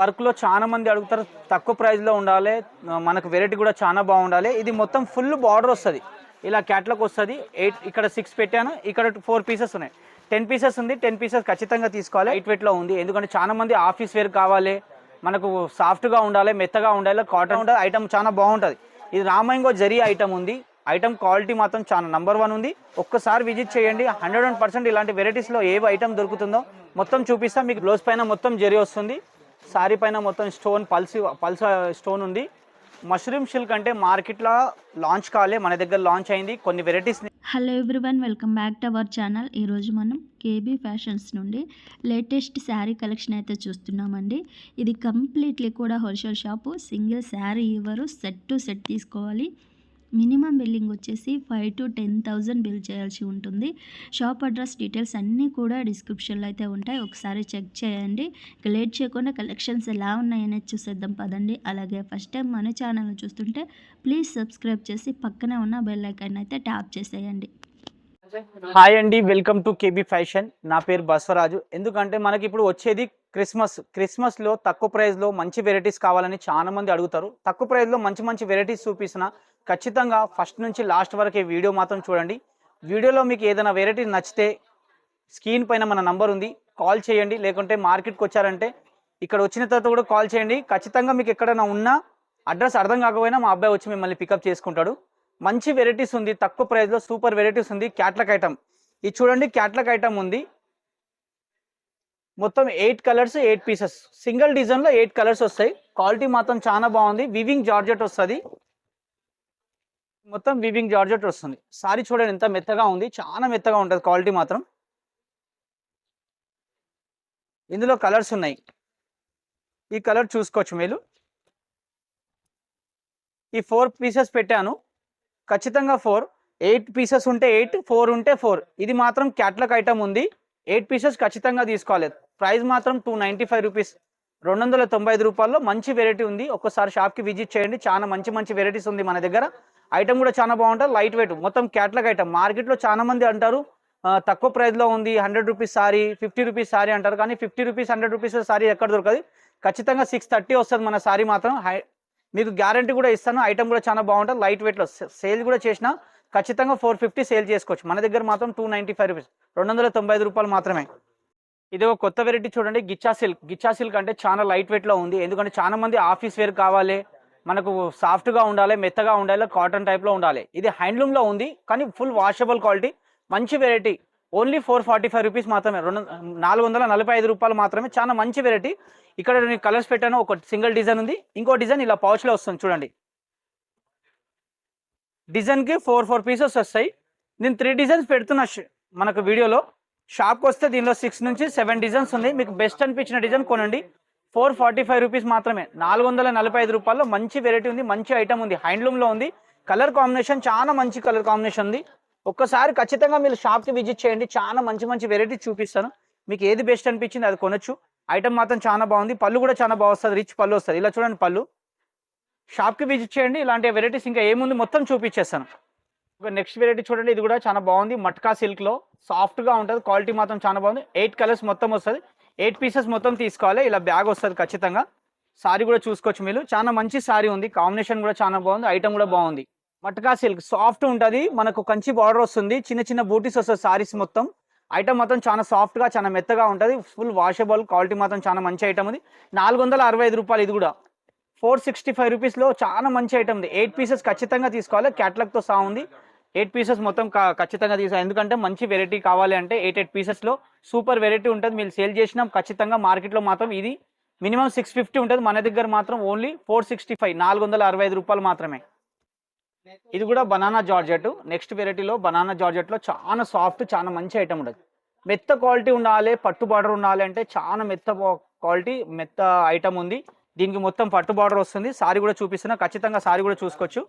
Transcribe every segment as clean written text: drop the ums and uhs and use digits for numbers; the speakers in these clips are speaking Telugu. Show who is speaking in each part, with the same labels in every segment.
Speaker 1: వర్క్లో చాలా మంది అడుగుతారు, తక్కువ ప్రైస్లో ఉండాలి, మనకు వెరైటీ కూడా చాలా బాగుండాలి. ఇది మొత్తం ఫుల్ బార్డర్ వస్తుంది, ఇలా క్యాట్లాగ్ వస్తుంది. 8 ఇక్కడ 6 పెట్టాను, ఇక్కడ 4 పీసెస్ ఉన్నాయి. 10 పీసెస్ ఉంది. 10 పీసెస్ ఖచ్చితంగా తీసుకోవాలి. లైట్ వెయిట్లో ఉంది, ఎందుకంటే చాలా మంది ఆఫీస్ వేర్ కావాలి, మనకు సాఫ్ట్గా ఉండాలి, మెత్తగా ఉండాలి, కాటన్ ఉండాలి. ఐటమ్ చాలా బాగుంటుంది. ఇది రామాయంగో జరీ ఐటమ్ ఉంది. ఐటమ్ క్వాలిటీ మాత్రం చాలా నంబర్ 1 ఉంది. ఒక్కసారి విజిట్ చేయండి. 100% ఇలాంటి వెరైటీస్లో ఏ ఐటమ్ దొరుకుతుందో మొత్తం చూపిస్తాం మీకు. బ్లౌజ్ పైన మొత్తం జరీ వస్తుంది, సారీ పైన మొత్తం స్టోన్ పల్స్ స్టోన్ ఉంది. మష్రూమ్ సిల్క్ అంటే మార్కెట్లో లాంచ్ కాలే, మన దగ్గర లాంచ్ అయింది కొన్ని varieties.
Speaker 2: Hello everyone, welcome back to our channel. ఈరోజు మనం కేబీ ఫ్యాషన్స్ నుండి లేటెస్ట్ శారీ కలెక్షన్ అయితే చూస్తున్నామండి. ఇది కంప్లీట్లీ కూడా హోల్సేల్ షాపు. సింగిల్ శారీ ఇవ్వరు, సెట్ టు సెట్ తీసుకోవాలి. మినిమం బిల్లింగ్ వచ్చేసి 5,000 to 10,000 బిల్ చేయాల్సి ఉంటుంది. షాప్ అడ్రస్ డీటెయిల్స్ అన్నీ కూడా డిస్క్రిప్షన్లో అయితే ఉంటాయి, ఒకసారి చెక్ చేయండి. ఇక లేట్ చేయకుండా కలెక్షన్స్ ఎలా ఉన్నాయనేది చూసేద్దాం పదండి. అలాగే ఫస్ట్ టైం మన ఛానల్ని చూస్తుంటే ప్లీజ్ సబ్స్క్రైబ్ చేసి పక్కనే ఉన్న బెల్ ఐకాన్ అయితే ట్యాప్ చేసేయండి.
Speaker 1: హాయ్ అండి, వెల్కమ్ టు కేబీ ఫ్యాషన్. నా పేరు బస్వరాజు. ఎందుకంటే మనకి ఇప్పుడు వచ్చేది క్రిస్మస్లో తక్కువ ప్రైస్లో మంచి వెరైటీస్ కావాలని చాలా మంది అడుగుతారు. తక్కువ ప్రైస్లో మంచి మంచి వెరైటీస్ చూపిస్తున్నా. ఖచ్చితంగా ఫస్ట్ నుంచి లాస్ట్ వరకు ఈ వీడియో మాత్రం చూడండి. వీడియోలో మీకు ఏదైనా వెరైటీ నచ్చితే స్క్రీన్ పైన మన నంబర్ ఉంది, కాల్ చేయండి. లేకుంటే మార్కెట్కి వచ్చారంటే ఇక్కడ వచ్చిన తర్వాత కూడా కాల్ చేయండి. ఖచ్చితంగా మీకు ఎక్కడైనా ఉన్నా అడ్రస్ అర్థం కాకపోయినా మా అబ్బాయి వచ్చి మిమ్మల్ని పికప్ చేసుకుంటాడు. మంచి వెరైటీస్ ఉంది, తక్కువ ప్రైస్లో సూపర్ వెరైటీస్ ఉంది. క్యాట్లాగ్ ఐటమ్ ఇది చూడండి, క్యాట్లాగ్ ఐటమ్ ఉంది. మొత్తం 8 కలర్స్ 8 పీసెస్, సింగిల్ డిజైన్లో 8 కలర్స్ వస్తాయి. క్వాలిటీ మాత్రం చాలా బాగుంది. వివింగ్ జార్జెట్ వస్తుంది, మొత్తం వివింగ్ జార్జెట్ వస్తుంది. సారీ చూడండి ఎంత మెత్తగా ఉంది, చాలా మెత్తగా ఉంటుంది క్వాలిటీ మాత్రం. ఇందులో కలర్స్ ఉన్నాయి, ఈ కలర్ చూసుకోవచ్చు మీరు. ఈ 4 పీసెస్ పెట్టాను, ఖచ్చితంగా 8 పీసెస్ ఉంటే 8, 4 ఉంటే 4. ఇది మాత్రం క్యాట్లాగ్ ఐటమ్ ఉంది. 8 పీసెస్ ఖచ్చితంగా తీసుకోవాలి. ప్రైస్ మాత్రం 295 రూపీస్, 295 రూపాయల్లో మంచి వెరైటీ ఉంది. ఒక్కసారి షాప్కి విజిట్ చేయండి. చాలా మంచి మంచి వెరైటీస్ ఉంది మన దగ్గర. ఐటమ్ కూడా చాలా బాగుంటుంది, లైట్ వెయిట్, మొత్తం క్యాట్లాగ్ ఐటమ్. మార్కెట్లో చాలా మంది అంటారు తక్కువ ప్రైస్లో ఉంది, 100 రూపీస్ సారీ, 50 రూపీస్ సారీ అంటారు. కానీ 50 రూపీస్ 100 రూపీస్ సారీ ఎక్కడ దొరకదు. ఖచ్చితంగా 630 వస్తుంది మన సారీ మాత్రం. మీకు గ్యారంటీ కూడా ఇస్తాను. ఐటమ్ కూడా చాలా బాగుంటుంది, లైట్ వెయిట్లో. సేల్ కూడా చేసిన ఖచ్చితంగా 450 సేల్ చేసుకోవచ్చు. మన దగ్గర మాత్రం 295 రూపీస్, 295 రూపాయలు మాత్రమే. ఇది ఒక కొత్త వెరైటీ చూడండి, గిచ్చా సిల్క్ అంటే చాలా లైట్ వెయిట్లో ఉంది. ఎందుకంటే చాలా మంది ఆఫీస్ వేర్ కావాలి, మనకు సాఫ్ట్గా ఉండాలి, మెత్తగా ఉండాలి, కాటన్ టైప్లో ఉండాలి. ఇది హ్యాండ్లూమ్లో ఉంది, కానీ ఫుల్ వాషబుల్ క్వాలిటీ, మంచి వెరైటీ. ఓన్లీ 445 రూపీస్ మాత్రమే, 445 రూపాయలు మాత్రమే. చాలా మంచి వెరైటీ. ఇక్కడ నేను కలర్స్ పెట్టాను, ఒక సింగిల్ డిజైన్ ఉంది, ఇంకో డిజైన్ ఇలా పౌచ్లో వస్తుంది చూడండి. డిజైన్కి 4 పీసెస్ వస్తాయి. నేను 3 డిజైన్స్ పెడుతున్నా మనకు వీడియోలో. షాప్కి వస్తే దీనిలో 6 నుంచి 7 డిజైన్స్ ఉంది. మీకు బెస్ట్ అనిపించిన డిజైన్ కొనండి. 445 రూపీస్ మాత్రమే, 445 రూపాయల్లో మంచి వెరైటీ ఉంది, మంచి ఐటమ్ ఉంది, హ్యాండ్లూమ్లో ఉంది. కలర్ కాంబినేషన్ చాలా మంచి కలర్ కాంబినేషన్ ఉంది. ఒక్కసారి ఖచ్చితంగా మీరు షాప్కి విజిట్ చేయండి. చాలా మంచి మంచి వెరైటీ చూపిస్తాను. మీకు ఏది బెస్ట్ అనిపించింది అది కొనొచ్చు. ఐటమ్ మాత్రం చాలా బాగుంది. పళ్ళు కూడా చాలా బాగా వస్తుంది, రిచ్ పళ్ళు వస్తుంది. ఇలా చూడండి పళ్ళు. షాప్కి విజిట్ చేయండి. ఇలాంటి వెరైటీస్ ఇంకా ఏముంది మొత్తం చూపించేస్తాను. ఒక నెక్స్ట్ వెరైటీ చూడండి, ఇది కూడా చాలా బాగుంది. మట్కా సిల్క్లో సాఫ్ట్గా ఉంటుంది, క్వాలిటీ మాత్రం చాలా బాగుంది. 8 కలర్స్ మొత్తం వస్తుంది, 8 పీసెస్ మొత్తం తీసుకోవాలి. ఇలా బ్యాగ్ వస్తుంది ఖచ్చితంగా. సారీ కూడా చూసుకోవచ్చు మీరు, చాలా మంచి సారీ ఉంది. కాంబినేషన్ కూడా చాలా బాగుంది, ఐటమ్ కూడా బాగుంది. మట్కా సిల్క్ సాఫ్ట్ ఉంటుంది, మనకు కంచి బార్డర్ వస్తుంది, చిన్న చిన్న బూటీస్ వస్తుంది సారీస్ మొత్తం. ఐటమ్ మాత్రం చాలా సాఫ్ట్గా చాలా మెత్తగా ఉంటుంది, ఫుల్ వాషబుల్, క్వాలిటీ మాత్రం చాలా మంచి ఐటమ్ ఉంది. 465 రూపాయలు. ఇది కూడా 465 రూపీస్లో చాలా మంచి ఐటమ్ ఉంది. 8 పీసెస్ ఖచ్చితంగా తీసుకోవాలి, క్యాట్లాగ్తో సహా ఉంది. 8 పీసెస్ మొత్తం ఖచ్చితంగా తీసుకోవాలి, ఎందుకంటే మంచి వెరైటీ కావాలి అంటే 8 పీసెస్లో సూపర్ వెరైటీ ఉంటుంది. మీరు సేల్ చేసినా ఖచ్చితంగా మార్కెట్లో మాత్రం ఇది మినిమం 650 ఉంటుంది. మన దగ్గర మాత్రం ఓన్లీ 465, 465 రూపాయలు మాత్రమే. ఇది కూడా బనానా జార్జెట్. నెక్స్ట్ వెరైటీలో బనానా జార్జెట్లో చాలా సాఫ్ట్, చాలా మంచి ఐటమ్ ఉంటుంది. మెత్త క్వాలిటీ ఉండాలి, పట్టు బార్డర్ ఉండాలి అంటే చాలా మెత్త క్వాలిటీ, మెత్త ఐటమ్ ఉంది. దీనికి మొత్తం పట్టు బార్డర్ వస్తుంది. సారీ కూడా చూపిస్తున్నా, ఖచ్చితంగా సారీ కూడా చూసుకోవచ్చు.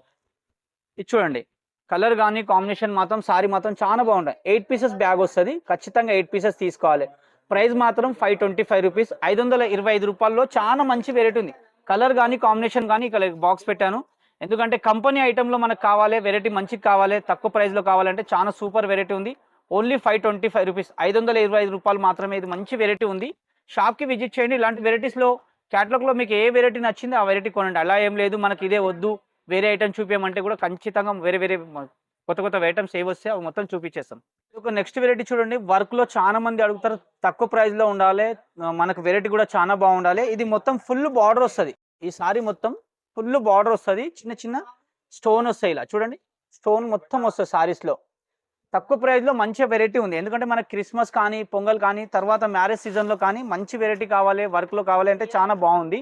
Speaker 1: ఇది చూడండి, కలర్ కానీ కాంబినేషన్ మాత్రం సారీ మాత్రం చాలా బాగుంటాయి. 8 పీసెస్ బ్యాగ్ వస్తుంది, ఖచ్చితంగా 8 పీసెస్ తీసుకోవాలి. ప్రైస్ మాత్రం 525 రూపీస్, 525 రూపాయల్లో చాలా మంచి వెరైటీ ఉంది. కలర్ కానీ కాంబినేషన్ కానీ ఇక్కడ బాక్స్ పెట్టాను, ఎందుకంటే కంపెనీ ఐటెంలో మనకు కావాలి, వెరైటీ మంచిగా కావాలి, తక్కువ ప్రైస్లో కావాలంటే చాలా సూపర్ వెరైటీ ఉంది. ఓన్లీ 525 రూపీస్, 525 రూపాయలు మాత్రమే. ఇది మంచి వెరైటీ ఉంది. షాప్కి విజిట్ చేయండి. ఇలాంటి వెరైటీస్లో క్యాటలాగ్లో మీకు ఏ వెరైటీ నచ్చిందో ఆ వెరైటీ కొనండి. అలా ఏం లేదు మనకి ఇదే వద్దు వేరే ఐటమ్ చూపించమంటే కూడా ఖచ్చితంగా వేరే వేరే కొత్త కొత్త ఐటమ్స్ ఏవి వస్తే అవి మొత్తం చూపించేస్తాం. ఒక నెక్స్ట్ వెరైటీ చూడండి, వర్క్లో చాలా మంది అడుగుతారు, తక్కువ ప్రైస్లో ఉండాలి, మనకు వెరైటీ కూడా చాలా బాగుండాలి. ఇది మొత్తం ఫుల్ బార్డర్ వస్తుంది. ఈ సారీ మొత్తం ఫుల్ బార్డర్ వస్తుంది, చిన్న చిన్న స్టోన్ వస్తాయి. ఇలా చూడండి, స్టోన్ మొత్తం వస్తుంది సారీస్లో. తక్కువ ప్రైస్లో మంచి వెరైటీ ఉంది. ఎందుకంటే మనకి క్రిస్మస్ కానీ పొంగల్ కానీ తర్వాత మ్యారేజ్ సీజన్లో కానీ మంచి వెరైటీ కావాలి, వర్క్లో కావాలి అంటే చాలా బాగుంది.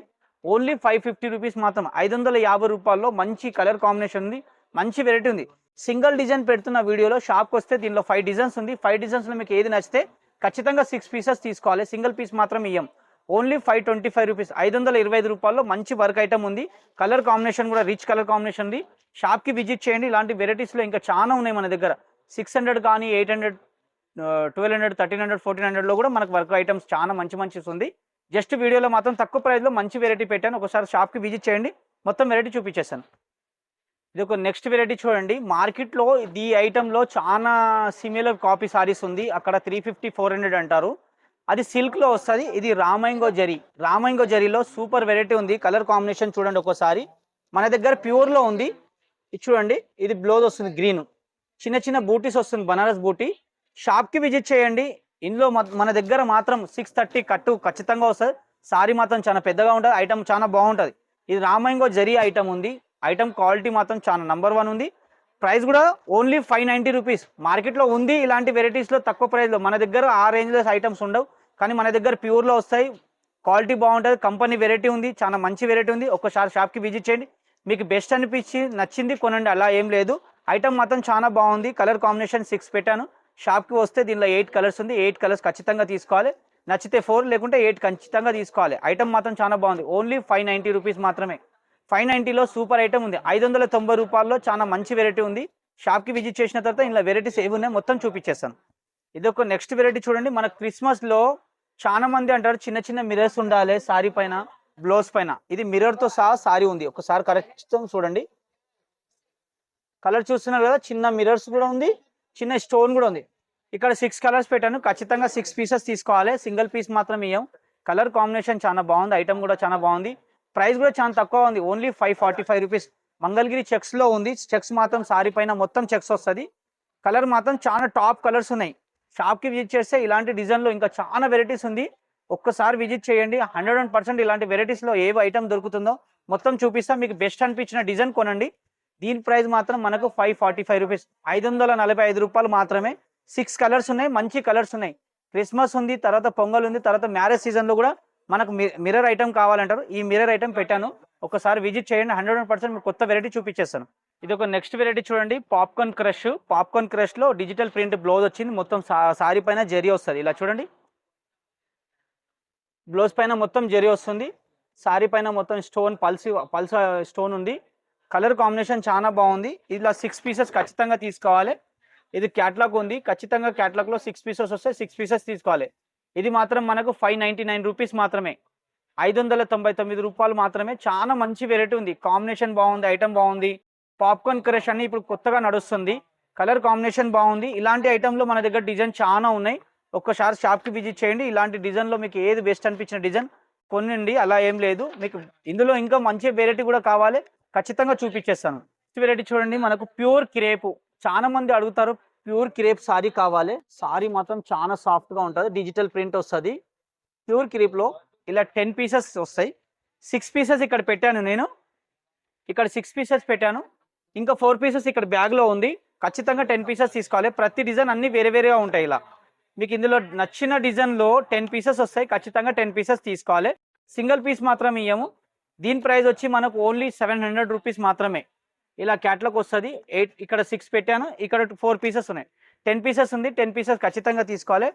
Speaker 1: ఓన్లీ 550 రూపీస్ మాత్రం, 550 రూపాయల్లో మంచి కలర్ కాంబినేషన్ ఉంది, మంచి వెరైటీ ఉంది. సింగిల్ డిజైన్ పెడుతున్న వీడియోలో షాప్కి వస్తే దీనిలో 5 డిజైన్స్ ఉంది. 5 డిజైన్స్లో మీకు ఏది నచ్చితే ఖచ్చితంగా 6 పీసెస్ తీసుకోవాలి. సింగిల్ పీస్ మాత్రం ఇయ్యం. ఓన్లీ 525 రూపీస్, 525 రూపాయల్లో మంచి వర్క్ ఐటమ్ ఉంది. కలర్ కాంబినేషన్ కూడా రిచ్ కలర్ కాంబినేషన్ ఉంది. షాప్కి విజిట్ చేయండి. ఇలాంటి వెరైటీస్లో ఇంకా చాలా ఉన్నాయి మన దగ్గర. 600 కానీ 800, 1200, 1300, 1400లో కూడా మనకు వర్క్ ఐటమ్స్ చాలా మంచి మంచి ఉంది. జస్ట్ వీడియోలో మాత్రం తక్కువ ప్రైస్లో మంచి వెరైటీ పెట్టాను. ఒకసారి షాప్కి విజిట్ చేయండి, మొత్తం వెరైటీ చూపించేస్తాను. ఇది ఒక నెక్స్ట్ వెరైటీ చూడండి. మార్కెట్లో ఈ ఐటెంలో చాలా సిమిలర్ కాపీ సారీస్ ఉంది. అక్కడ 350, 400 అంటారు. అది సిల్క్లో వస్తుంది. ఇది రామాయింగో జరీ, రామాయింగో జరీలో సూపర్ వెరైటీ ఉంది. కలర్ కాంబినేషన్ చూడండి ఒకసారి. మన దగ్గర ప్యూర్లో ఉంది. ఇది చూడండి, ఇది బ్లౌజ్ వస్తుంది గ్రీన్, చిన్న చిన్న బూటీస్ వస్తుంది, బనారస్ బూటీ. షాప్కి విజిట్ చేయండి. ఇందులో మన దగ్గర మాత్రం 630 కట్టు ఖచ్చితంగా వస్తుంది. సారీ మాత్రం చాలా పెద్దగా ఉంటుంది, ఐటమ్ చాలా బాగుంటుంది. ఇది రామాయింగో జరీ ఐటమ్ ఉంది. ఐటమ్ క్వాలిటీ మాత్రం చాలా నంబర్ 1 ఉంది. ప్రైస్ కూడా ఓన్లీ 590 రూపీస్. మార్కెట్లో ఉంది ఇలాంటి వెరైటీస్లో తక్కువ ప్రైస్లో. మన దగ్గర ఆ రేంజ్లో ఐటమ్స్ ఉండవు, కానీ మన దగ్గర ప్యూర్లో వస్తాయి. క్వాలిటీ బాగుంటుంది, కంపెనీ వెరైటీ ఉంది, చాలా మంచి వెరైటీ ఉంది. ఒక్కసారి షాప్కి విజిట్ చేయండి, మీకు బెస్ట్ అనిపించి నచ్చింది కొనండి, అలా ఏం లేదు. ఐటమ్ మాత్రం చాలా బాగుంది. కలర్ కాంబినేషన్ 6 పెట్టాను. షాప్కి వస్తే దీనిలో 8 కలర్స్ ఉంది. 8 కలర్స్ ఖచ్చితంగా తీసుకోవాలి. నచ్చితే 4 లేకుంటే 8 ఖచ్చితంగా తీసుకోవాలి. ఐటమ్ మాత్రం చాలా బాగుంది. ఓన్లీ 590 రూపీస్ మాత్రమే. 590లో సూపర్ ఐటమ్ ఉంది. 590 రూపాయల్లో చాలా మంచి వెరైటీ ఉంది. షాప్కి విజిట్ చేసిన తర్వాత ఇలా వెరైటీస్ ఏవి ఉన్నాయో మొత్తం చూపించేస్తాను. ఇది ఒక నెక్స్ట్ వెరైటీ చూడండి. మన క్రిస్మస్లో చాలా మంది అంటారు చిన్న చిన్న మిరర్స్ ఉండాలి సారీ పైన, బ్లౌజ్ పైన. ఇది మిర్రర్తో సహా సారీ ఉంది. ఒకసారి కరెక్ట్ చూడండి, కలర్ చూస్తున్నారు కదా, చిన్న మిర్రర్స్ కూడా ఉంది, చిన్న స్టోన్ కూడా ఉంది. ఇక్కడ 6 కలర్స్ పెట్టాను. ఖచ్చితంగా 6 పీసెస్ తీసుకోవాలి. సింగిల్ పీస్ మాత్రం ఇయ్యం. కలర్ కాంబినేషన్ చాలా బాగుంది. ఐటమ్ కూడా చాలా బాగుంది. ప్రైస్ కూడా చాలా తక్కువ ఉంది. Only 545 rupees. మంగళగిరి చెక్స్లో ఉంది. చెక్స్ మాత్రం సారీ పైన మొత్తం చెక్స్ వస్తుంది. కలర్ మాత్రం చాలా టాప్ కలర్స్ ఉన్నాయి. షాప్కి విజిట్ చేస్తే ఇలాంటి డిజైన్లో ఇంకా చాలా వెరైటీస్ ఉంది. ఒక్కసారి విజిట్ చేయండి. 100% ఇలాంటి వెరైటీస్లో ఏవి ఐటమ్ దొరుకుతుందో మొత్తం చూపిస్తా. మీకు బెస్ట్ అనిపించిన డిజైన్ కొనండి. దీని ప్రైస్ మాత్రం మనకు 545 రూపీస్, 545 రూపాయలు మాత్రమే. 6 కలర్స్ ఉన్నాయి, మంచి కలర్స్ ఉన్నాయి. క్రిస్మస్ ఉంది, తర్వాత పొంగల్ ఉంది, తర్వాత మ్యారేజ్ సీజన్లో కూడా మనకు మిర్రర్ ఐటమ్ కావాలంటారు. ఈ మిర్రర్ ఐటమ్ పెట్టాను. ఒకసారి విజిట్ చేయండి. 100% మీకు కొత్త వెరైటీ చూపించేస్తాను. ఇది ఒక నెక్స్ట్ వెరైటీ చూడండి, పాప్కార్న్ క్రష్. పాప్కార్న్ క్రష్లో డిజిటల్ ప్రింట్ బ్లౌజ్ వచ్చింది. మొత్తం సారీ పైన జరీ వస్తుంది. ఇలా చూడండి, బ్లౌజ్ పైన మొత్తం జరీ వస్తుంది. సారీ పైన మొత్తం స్టోన్ పల్స్ స్టోన్ ఉంది. కలర్ కాంబినేషన్ చాలా బాగుంది. ఇలా 6 పీసెస్ ఖచ్చితంగా తీసుకోవాలి. ఇది క్యాట్లాగ్ ఉంది. ఖచ్చితంగా క్యాట్లాగ్లో 6 పీసెస్ వస్తాయి. 6 పీసెస్ తీసుకోవాలి. ఇది మాత్రం మనకు 599 రూపీస్ మాత్రమే, 599 రూపాయలు మాత్రమే. చాలా మంచి వెరైటీ ఉంది. కాంబినేషన్ బాగుంది, ఐటమ్ బాగుంది. పాప్కార్న్ క్రష్ అని ఇప్పుడు కొత్తగా నడుస్తుంది. కలర్ కాంబినేషన్ బాగుంది. ఇలాంటి ఐటమ్లో మన దగ్గర డిజైన్ చాలా ఉన్నాయి. ఒక్కసారి షాప్కి విజిట్ చేయండి. ఇలాంటి డిజైన్లో మీకు ఏది బెస్ట్ అనిపించిన డిజైన్ కొనండి, అలా ఏం లేదు. మీకు ఇందులో ఇంకా మంచి వెరైటీ కూడా కావాలి, ఖచ్చితంగా చూపించేస్తాను. వెరైటీ చూడండి, మనకు ప్యూర్ క్రేప్. చాలా మంది అడుగుతారు ప్యూర్ క్రేప్ సారీ కావాలి. సారీ మాత్రం చాలా సాఫ్ట్గా ఉంటుంది, డిజిటల్ ప్రింట్ వస్తుంది. ప్యూర్ క్రేప్లో ఇలా 10 పీసెస్ వస్తాయి. 6 పీసెస్ ఇక్కడ పెట్టాను నేను. ఇక్కడ 6 పీసెస్ పెట్టాను. ఇంకా 4 పీసెస్ ఇక్కడ బ్యాగ్లో ఉంది. ఖచ్చితంగా 10 పీసెస్ తీసుకోవాలి. ప్రతి డిజైన్ అన్ని వేరే వేరేగా ఉంటాయి. ఇలా మీకు ఇందులో నచ్చిన డిజైన్లో 10 పీసెస్ వస్తాయి. ఖచ్చితంగా 10 పీసెస్ తీసుకోవాలి. సింగిల్ పీస్ మాత్రం ఇయ్యము. దీని ప్రైస్ వచ్చి మనకు ఓన్లీ 700 రూపీస్ మాత్రమే. ఇలా క్యాట్లాగ్ వస్తుంది. 8 ఇక్కడ 6 పెట్టాను. ఇక్కడ 4 పీసెస్ ఉన్నాయి. 10 పీసెస్ ఉంది. 10 పీసెస్ ఖచ్చితంగా తీసుకోవాలి.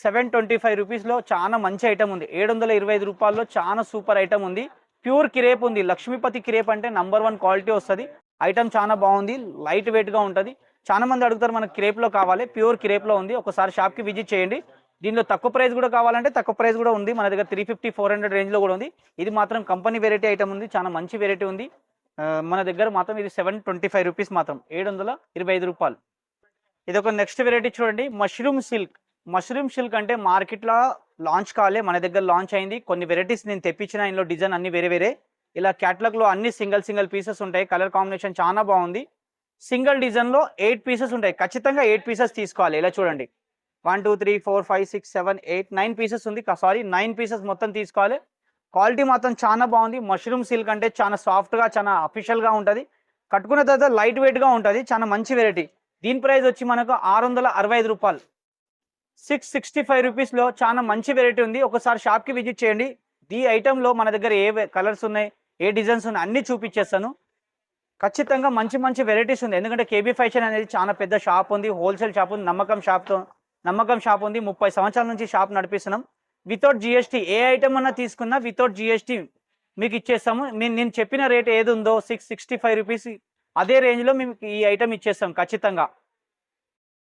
Speaker 1: 725 రూపీస్లో చాలా మంచి ఐటమ్ ఉంది. 725 రూపాయల్లో చాలా సూపర్ ఐటమ్ ఉంది. ప్యూర్ క్రేప్ ఉంది. లక్ష్మీపతి క్రేప్ అంటే నంబర్ 1 క్వాలిటీ వస్తుంది. ఐటమ్ చాలా బాగుంది, లైట్ వెయిట్గా ఉంటుంది. చాలా మంది అడుగుతారు మనకు క్రేప్లో కావాలి. ప్యూర్ క్రేప్లో ఉంది. ఒకసారి షాప్కి విజిట్ చేయండి. దీనిలో తక్కువ ప్రైస్ కూడా కావాలంటే తక్కువ ప్రైస్ కూడా ఉంది. మన దగ్గర 350, 400 రేంజ్లో కూడా ఉంది. ఇది మాత్రం కంపెనీ వెరైటీ ఐటమ్ ఉంది. చాలా మంచి వెరైటీ ఉంది. మన దగ్గర మాత్రం ఇది 725 రూపీస్ మాత్రం, 725 రూపాయలు. ఇది ఒక నెక్స్ట్ వెరైటీ చూడండి, మష్రూమ్ సిల్క్. మష్రూమ్ సిల్క్ అంటే మార్కెట్లో లాంచ్ కాలే, మన దగ్గర లాంచ్ అయింది. కొన్ని వెరైటీస్ నేను తెప్పించిన, ఇందులో డిజైన్ అన్ని వేరే వేరే. ఇలా క్యాటలాగ్లో అన్ని సింగిల్ పీసెస్ ఉంటాయి. కలర్ కాంబినేషన్ చాలా బాగుంది. సింగిల్ డిజైన్లో 8 పీసెస్ ఉంటాయి. ఖచ్చితంగా 8 పీసెస్ తీసుకోవాలి. ఇలా చూడండి, 1 2 3 4 5 6 7 8 9 పీసెస్ ఉంది. సారీ 9 పీసెస్ మొత్తం తీసుకోవాలి. క్వాలిటీ మాత్రం చాలా బాగుంది. మష్రూమ్ సిల్క్ అంటే చాలా సాఫ్ట్గా, చాలా అఫీషియల్గా ఉంటుంది. కట్టుకున్న తర్వాత లైట్ వెయిట్గా ఉంటుంది. చాలా మంచి వెరైటీ. దీని ప్రైస్ వచ్చి మనకు 665 రూపాయలు. 665 రూపీస్లో చాలా మంచి వెరైటీ ఉంది. ఒకసారి షాప్కి విజిట్ చేయండి. ఈ ఐటెంలో మన దగ్గర ఏ కలర్స్ ఉన్నాయి, ఏ డిజైన్స్ ఉన్నాయి అన్నీ చూపించేస్తాను. ఖచ్చితంగా మంచి వెరైటీస్ ఉంది. ఎందుకంటే కేబీ ఫ్యాషన్ అనేది చాలా పెద్ద షాప్ ఉంది, హోల్సేల్ షాప్ ఉంది, నమ్మకం షాప్ ఉంది. 30 సంవత్సరాల నుంచి షాప్ నడిపిస్తున్నాం. వితౌట్ జిఎస్టీ ఏ ఐటమ్ అన్నా తీసుకున్నా వితౌట్ జిఎస్టీ మీకు ఇచ్చేస్తాము. నేను చెప్పిన రేట్ ఏది ఉందో 665 రూపీస్, అదే రేంజ్లో మేము ఈ ఐటమ్ ఇచ్చేస్తాం ఖచ్చితంగా.